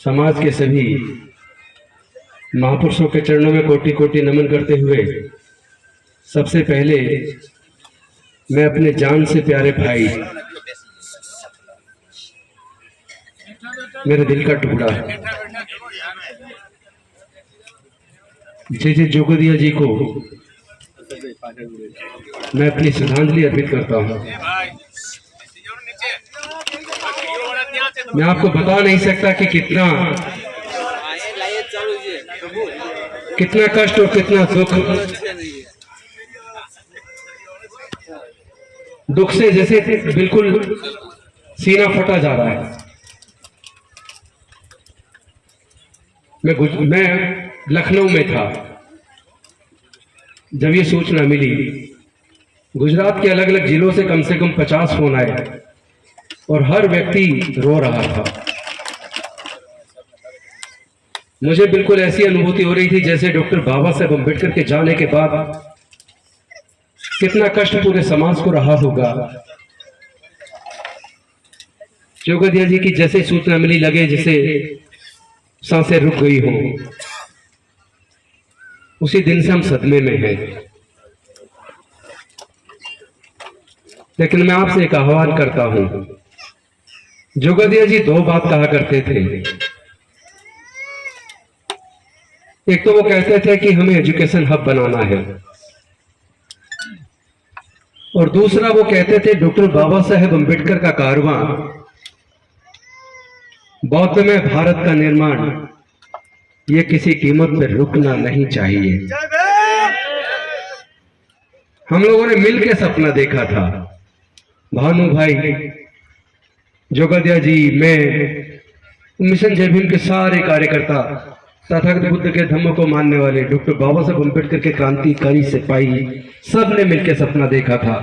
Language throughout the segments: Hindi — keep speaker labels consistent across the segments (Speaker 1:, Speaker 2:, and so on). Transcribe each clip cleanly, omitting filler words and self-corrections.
Speaker 1: समाज के सभी महापुरुषों के चरणों में कोटि कोटि नमन करते हुए सबसे पहले मैं अपने जान से प्यारे भाई, मेरे दिल का टुकड़ा जे जोगदिया जी को मैं अपनी श्रद्धांजलि अर्पित करता हूँ। मैं आपको बता नहीं सकता कि कितना कष्ट और कितना दुख से जैसे बिल्कुल सीना फटा जा रहा है। मैं लखनऊ में था जब ये सूचना मिली। गुजरात के अलग अलग जिलों से कम 50 फोन आए और हर व्यक्ति रो रहा था। मुझे बिल्कुल ऐसी अनुभूति हो रही थी जैसे डॉक्टर बाबा साहेब अम्बेडकर के जाने के बाद कितना कष्ट पूरे समाज को रहा होगा। जोगदिया जी की जैसे सूचना मिली लगे जैसे सांसें रुक गई हो। उसी दिन से हम सदमे में हैं। लेकिन मैं आपसे एक आह्वान करता हूं। जोगदिया जी दो बात कहा करते थे। एक तो वो कहते थे कि हमें एजुकेशन हब बनाना है, और दूसरा वो कहते थे डॉक्टर बाबा साहेब अम्बेडकर का कारवां, बौद्ध में भारत का निर्माण, ये किसी कीमत पर रुकना नहीं चाहिए। हम लोगों ने मिलकर सपना देखा था। भानु भाई, जोगदिया जी, मैं, मिशन जय भीम के सारे कार्यकर्ता, तथागत बुद्ध के धम्म को मानने वाले, डॉक्टर बाबा साहब अम्बेडकर के क्रांतिकारी सिपाही, सब ने मिलकर सपना देखा था।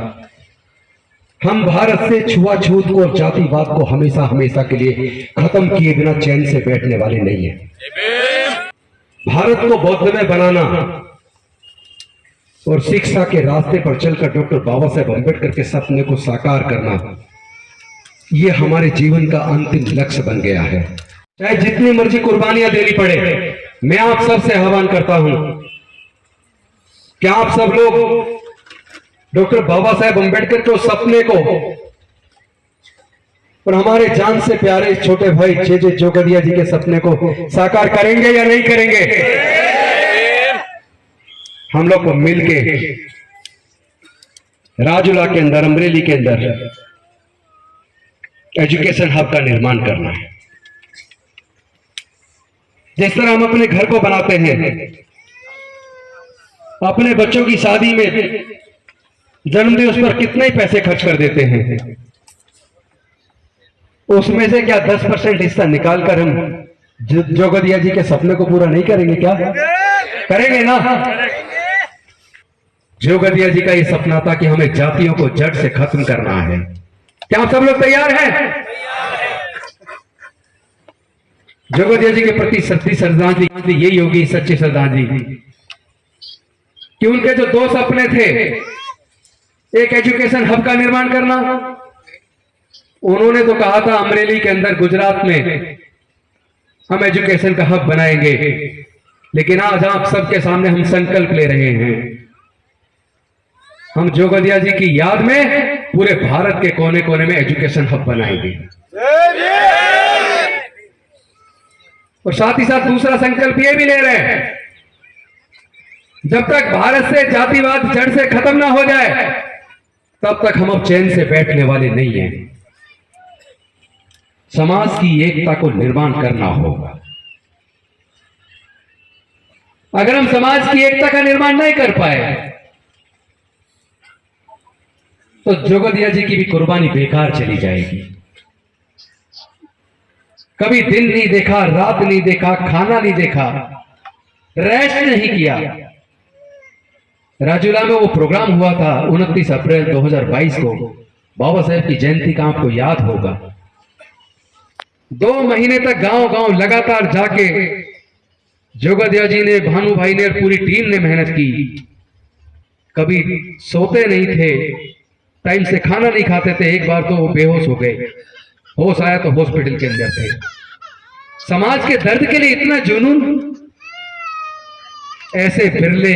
Speaker 1: हम भारत से छुआछूत को और जातिवाद को हमेशा हमेशा के लिए खत्म किए बिना चैन से बैठने वाले नहीं है। भारत को बौद्धमय बनाना और शिक्षा के रास्ते पर चलकर डॉक्टर बाबा साहेब अम्बेडकर के सपने को साकार करना, यह हमारे जीवन का अंतिम लक्ष्य बन गया है। चाहे जितनी मर्जी कुर्बानियां देनी पड़े, मैं आप सबसे आह्वान करता हूं कि आप सब लोग डॉक्टर बाबा साहेब अम्बेडकर के सपने को और हमारे जान से प्यारे छोटे भाई जे जोगदिया जी के सपने को साकार करेंगे या नहीं करेंगे? हम लोग को मिलके राजूला के अंदर, अमरेली के अंदर एजुकेशन हब का निर्माण करना है। जिस तरह हम अपने घर को बनाते हैं, अपने बच्चों की शादी में, जन्मदिवस पर कितने ही पैसे खर्च कर देते हैं, उसमें से क्या 10% हिस्सा निकालकर हम जोगदिया जी के सपने को पूरा नहीं करेंगे? क्या करेंगे ना? जोगदिया जी का ये सपना था कि हमें जातियों को जड़ से खत्म करना है। क्या आप सब लोग तैयार हैं? जोगदिया जी के प्रति सच्ची श्रद्धांजलि यही होगी, सच्ची श्रद्धांजलि, कि उनके जो दो सपने थे, एक एजुकेशन हब का निर्माण करना, उन्होंने तो कहा था अमरेली के अंदर गुजरात में हम एजुकेशन का हब बनाएंगे, लेकिन आज आप सबके सामने हम संकल्प ले रहे हैं, हम जोगदिया जी की याद में पूरे भारत के कोने कोने में एजुकेशन हब बनाएंगे। और साथ ही साथ दूसरा संकल्प ये भी ले रहे हैं, जब तक भारत से जातिवाद जड़ से खत्म ना हो जाए, तब तक हम अब चैन से बैठने वाले नहीं हैं। समाज की एकता को निर्माण करना होगा। अगर हम समाज की एकता का निर्माण नहीं कर पाए, तो जोगदिया जी की भी कुर्बानी बेकार चली जाएगी। कभी दिन नहीं देखा, रात नहीं देखा, खाना नहीं देखा, रेस्ट नहीं किया। राजूला में वो प्रोग्राम हुआ था 29 अप्रैल 2022 को, बाबा साहेब की जयंती का आपको याद होगा। 2 महीने तक गांव गांव लगातार जाके जोगदिया जी ने, भानु भाई ने और पूरी टीम ने मेहनत की। कभी सोते नहीं थे, टाइम से खाना नहीं खाते थे। एक बार तो वो बेहोश हो गए, होश आया तो हॉस्पिटल के अंदर थे। समाज के दर्द के लिए इतना जुनून। ऐसे बिरले,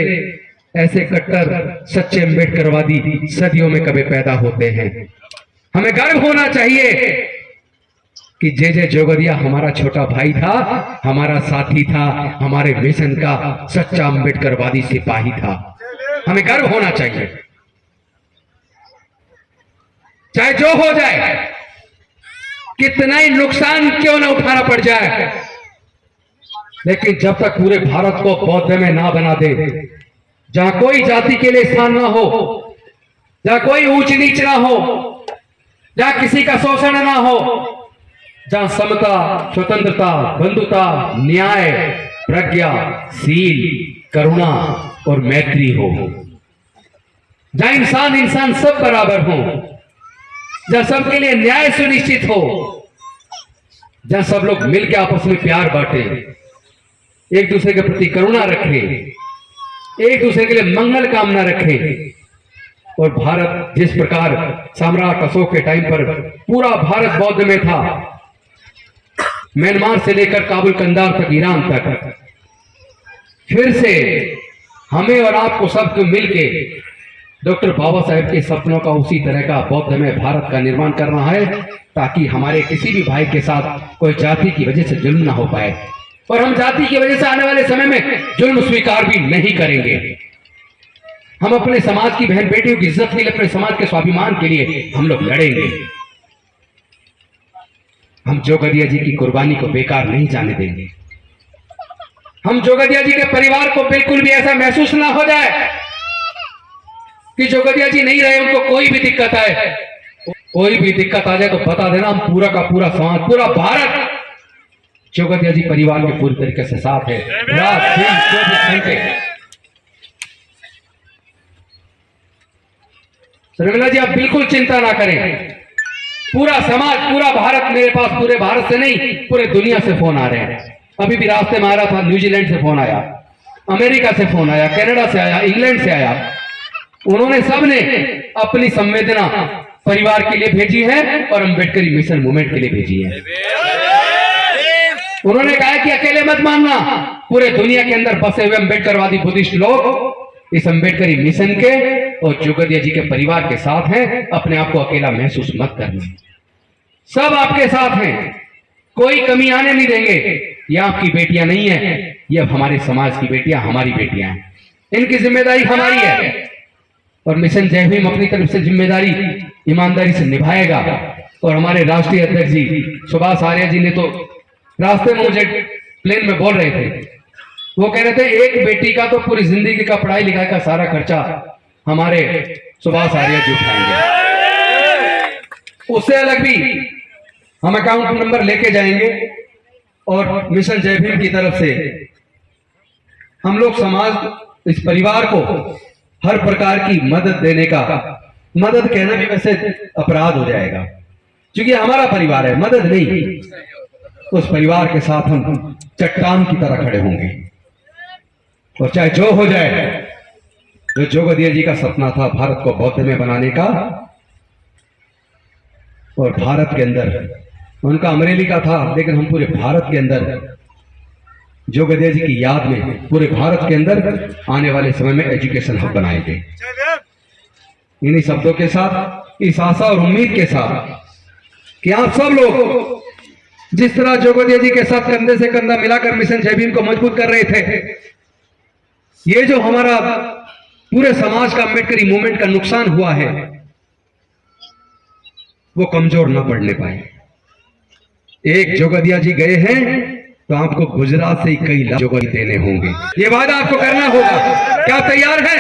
Speaker 1: ऐसे कट्टर सच्चे अम्बेडकरवादी सदियों में कभी पैदा होते हैं। हमें गर्व होना चाहिए कि जे जोगदिया हमारा छोटा भाई था, हमारा साथी था, हमारे मिशन का सच्चा अम्बेडकरवादी सिपाही था। हमें गर्व होना चाहिए, चाहे जो हो जाए, कितना ही नुकसान क्यों ना उठाना पड़ जाए, लेकिन जब तक पूरे भारत को बौद्ध में ना बना दे, जहां कोई जाति के लिए स्थान ना हो, जहां कोई ऊंच नीच ना हो, जहां किसी का शोषण ना हो, जहां समता, स्वतंत्रता, बंधुता, न्याय, प्रज्ञा, शील, करुणा और मैत्री हो, जहां इंसान इंसान सब बराबर हो, जहां सबके लिए न्याय सुनिश्चित हो, जहां सब लोग मिलकर आपस में प्यार बांटे, एक दूसरे के प्रति करुणा रखें, एक दूसरे के लिए मंगल कामना रखें। और भारत जिस प्रकार सम्राट अशोक के टाइम पर पूरा भारत बौद्ध में था, म्यांमार से लेकर काबुल कंधार तक, ईरान तक, फिर से हमें और आपको सबको मिलके डॉक्टर बाबा साहेब के सपनों का उसी तरह का बौद्ध में भारत का निर्माण करना है, ताकि हमारे किसी भी भाई के साथ कोई जाति की वजह से जुल्म ना हो पाए। और हम जाति की वजह से आने वाले समय में जुल्म स्वीकार भी नहीं करेंगे। हम अपने समाज की बहन बेटियों की इज्जत के लिए, अपने समाज के स्वाभिमान के लिए हम लोग लड़ेंगे। हम जोगदिया जी की कुर्बानी को बेकार नहीं जाने देंगे। हम जोगदिया जी के परिवार को बिल्कुल भी ऐसा महसूस ना हो जाए कि जोगदिया जी नहीं रहे, उनको कोई भी दिक्कत आए, कोई भी दिक्कत आ जाए तो बता देना, हम पूरा का पूरा समाज, पूरा भारत जोगदिया जी परिवार के पूरी तरीके से साथ है। रात दिन 24 घंटे। रविला जी आप बिल्कुल चिंता ना करें, पूरा समाज, पूरा भारत मेरे पास, पूरे भारत से नहीं पूरे दुनिया से फोन आ रहे हैं। अभी भी रास्ते में आ रहा था, न्यूजीलैंड से फोन आया, अमेरिका से फोन आया, कनाडा से आया, इंग्लैंड से आया। उन्होंने सबने अपनी संवेदना परिवार के लिए भेजी है और अम्बेडकरी मिशन मूवमेंट के लिए भेजी है। उन्होंने कहा कि अकेले मत मानना, पूरे दुनिया के अंदर बसे हुए अम्बेडकरवादी बुद्धिस्ट लोग इस अम्बेडकरी मिशन के और जोगदिया जी के परिवार के साथ हैं। अपने आप को अकेला महसूस मत करना, सब आपके साथ हैं, कोई कमी आने नहीं देंगे। ये आपकी बेटियां नहीं है, ये अब हमारे समाज की बेटियां, हमारी बेटियां हैं, इनकी जिम्मेदारी हमारी है। और मिशन जय भीम अपनी तरफ से जिम्मेदारी ईमानदारी से निभाएगा। और हमारे राष्ट्रीय अध्यक्ष जी सुभाष आर्य जी ने तो रास्ते में मुझे प्लेन में बोल रहे थे, वो कह रहे थे एक बेटी का तो पूरी जिंदगी का पढ़ाई लिखाई का सारा खर्चा हमारे सुभाष आर्य जी उठाएंगे। उससे अलग भी हम अकाउंट नंबर लेके जाएंगे और मिशन जय भीम की तरफ से हम लोग समाज, इस परिवार को हर प्रकार की मदद देने का, मदद कहना भी वैसे अपराध हो जाएगा क्योंकि हमारा परिवार है, मदद नहीं, उस परिवार के साथ हम चट्टान की तरह खड़े होंगे। और चाहे जो हो जाए, जो जोगदिया जी का सपना था भारत को बौद्ध में बनाने का, और भारत के अंदर उनका अमरेली का था, लेकिन हम पूरे भारत के अंदर जोगदिया जी की याद में पूरे भारत के अंदर आने वाले समय में एजुकेशन हब बनाएंगे। इन्हीं शब्दों के साथ, इस आशा और उम्मीद के साथ कि आप सब लोग जिस तरह जोगदिया जी के साथ कंधे से कंधा मिलाकर मिशन जय भीम को मजबूत कर रहे थे, ये जो हमारा पूरे समाज का अम्बेडकरी मूवमेंट का नुकसान हुआ है वो कमजोर न पड़ने पाए। एक जोगदिया जी गए हैं तो आपको गुजरात से ही कई लाख जोगदिया देने होंगे, ये वादा आपको करना होगा। क्या तैयार है?